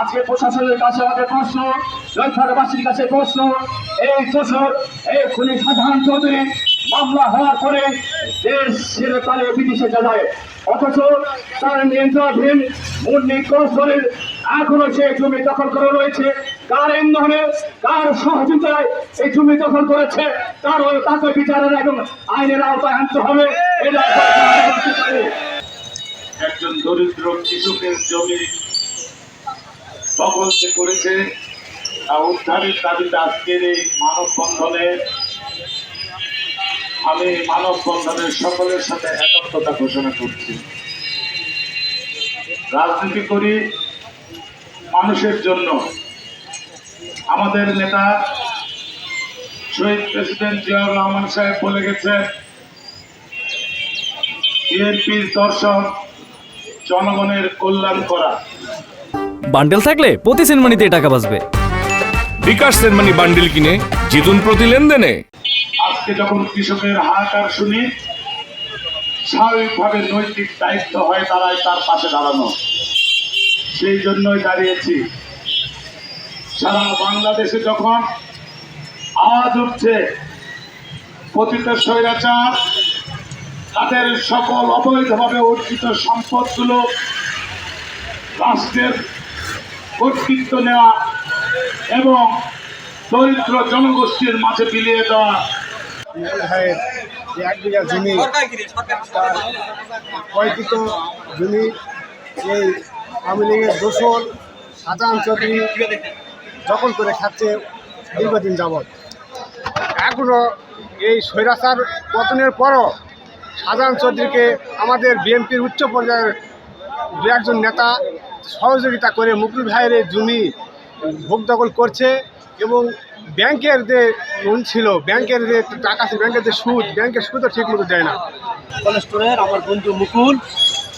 আজকে প্রশাসনের কাছে আমাদের প্রশ্ন, জয়পুরহাটবাসীর কাছে প্রশ্ন, এই দোষর এই খুনি সাধারণ চৌধুরী মামলা হওয়ার পরে দেশ ছেড়ে পালিয়ে বিদেশে যায়, অথচ তার নিয়ন্ত্রণাধীন মুন্নি কৌশলের এখনো সে জমি দখল করে রয়েছে। কার ইন্ধনে, কার সহযোগিতায় এই জমি দখল করেছে তাকে বিচারের এবং আইনের আওতায় আনতে হবে। একজন দরিদ্র কৃষকের জমি দখল করেছে, তা উদ্ধারের দাবিতে আজকের এই মানববন্ধনে আমি মানববন্ধনের সকলের সাথে একাত্মতা ঘোষণা করছি। রাজনীতি করি মানুষের জন্য। আমাদের নেতা শহীদ প্রেসিডেন্ট জিয়াউর রহমান সাহেব বলে গেছেন, বিএনপির দর্শন জনগণের কল্যাণ করা। বান্ডেল থাকলে প্রতি সেনমানিতে টাকা বাঁচবে। বিকাশ সেনমানি বান্ডেল কিনে জিতুন প্রতি লেনদেনে। আজকে যখন কৃষকের হাহাকার শুনি, স্বাভাবিকভাবে নৈতিক দায়িত্ব হয় দাঁড়ায় তার পাশে দাঁড়ানো। সেই জন্যই দাঁড়িয়েছি। সারা বাংলাদেশে যখন আওয়াজ উঠছে পতিত স্বৈরাচার তাদের সকল অবৈধভাবে অর্জিত সম্পদগুলো রাষ্ট্রের কর্তৃত্ব নেওয়া এবং দরিদ্র জনগোষ্ঠীর মাঝে বিলিয়ে দেওয়া, এক বিঘা জমি পয়কৃত জমি এই আওয়ামী লীগের দোসর শাহজাহান চৌধুরী দখল করে খাচ্ছে দীর্ঘদিন যাবৎ। এখনও এই স্বৈরাচার পতনের পরও শাহজাহান চৌধুরীকে আমাদের বিএনপির উচ্চ পর্যায়ের দু একজন নেতা সহযোগিতা করে মুকুল ভাইয়ের এই জমি ভোগ দখল করছে এবং ব্যাংকের যে লোন ছিল, ব্যাংকের যে টাকা ছিল, ব্যাংকের যে সুদ, ব্যাংকের সুদও ঠিক মতো দেয় না। কলেজ স্টোরের আমার বন্ধু মুকুল,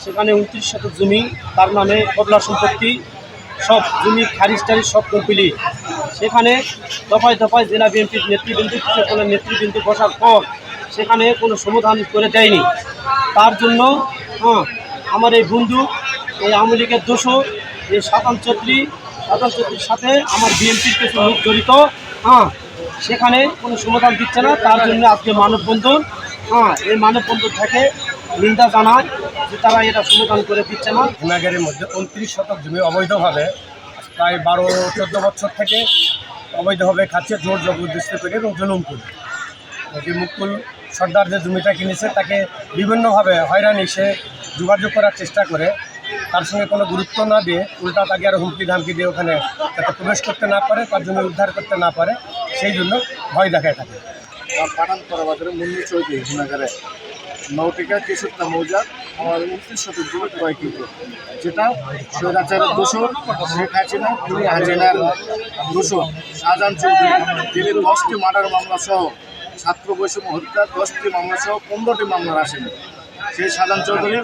সেখানে 29 শতক জমি তার নামে বদলা সম্পত্তি, সব জমি খারিজ টারিজ সব কমপ্লিট। সেখানে দফায় দফায় জেলা বিএনপির নেতৃবৃন্দ, কৃষকদের নেতৃবৃন্দ বসার পর সেখানে কোনো সমাধান করে দেয়নি। তার জন্য আমার এই বন্ধু এই আওয়ামী লীগের দোষর এই শাহজাহান চৌধুরীর সাথে আমার বিএনপির কিছু লোক জড়িত, সেখানে কোনো সমাধান দিচ্ছে না। তার জন্য আজকে মানববন্ধন, এই মানববন্ধন থেকে নিন্দা জানায় যে তারা এটা সমাধান করে দিচ্ছে না। হিমাগারের মধ্যে 29 শতক জমি অবৈধভাবে প্রায় 12-14 বছর থেকে অবৈধভাবে খাচ্ছে, জোর জবরদস্তি করে এবং জুলুম করে। যে মুকুল সর্দার যে জমিটা কিনেছে তাকে বিভিন্নভাবে হয়রানি সে যোগাযোগ করার চেষ্টা করে, তার সঙ্গে কোনো গুরুত্ব না দিয়ে উল্টা তাকে আরও হুমকি ধামকি দিয়ে ওখানে যাতে প্রবেশ করতে না পারে, তার জন্য উদ্ধার করতে না পারে, সেই জন্য ভয় দেখায় থাকে। পাঠানপাড়া বাজারে মুন্নি চৌধুরী হিমাগারে নৌটিকা 63 মৌজা আমার 29 শতক জমি ক্রয়কৃত, যেটা স্বৈরাচারের দোষর শেখ হাসিনা খুনি হাসিনার দোষর শাহজাহান চৌধুরী, যিনি 10টি মার্ডার মামলা সহ ছাত্র বৈষম্য হত্যা 10টি মামলা সহ 15টি মামলার আসামি। সেই শাহজাহান চৌধুরী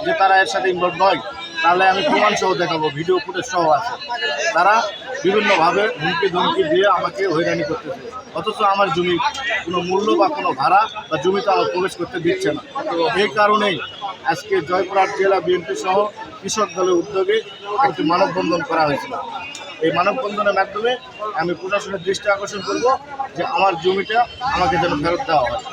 যে তারা এর সাথে ইনভলভ নয়, তাহলে আমি প্রমাণ সহ দেখাবো, ভিডিও ফুটেজ সহ আছে। তারা বিভিন্নভাবে হুমকি ধমকি দিয়ে আমাকে হয়রানি করতেছে, অথচ আমার জমি কোনো মূল্য বা কোনো ভাড়া বা জমিতে আমার প্রবেশ করতে দিচ্ছে না। এই কারণেই আজকে জয়পুরহাট জেলা বিএনপি সহ কৃষক দলের উদ্যোগে একটি মানববন্ধন করা হয়েছিল। এই মানববন্ধনের মাধ্যমে আমি প্রশাসনের দৃষ্টি আকর্ষণ করব যে আমার জমিটা আমাকে যেন ফেরত দেওয়া হয়।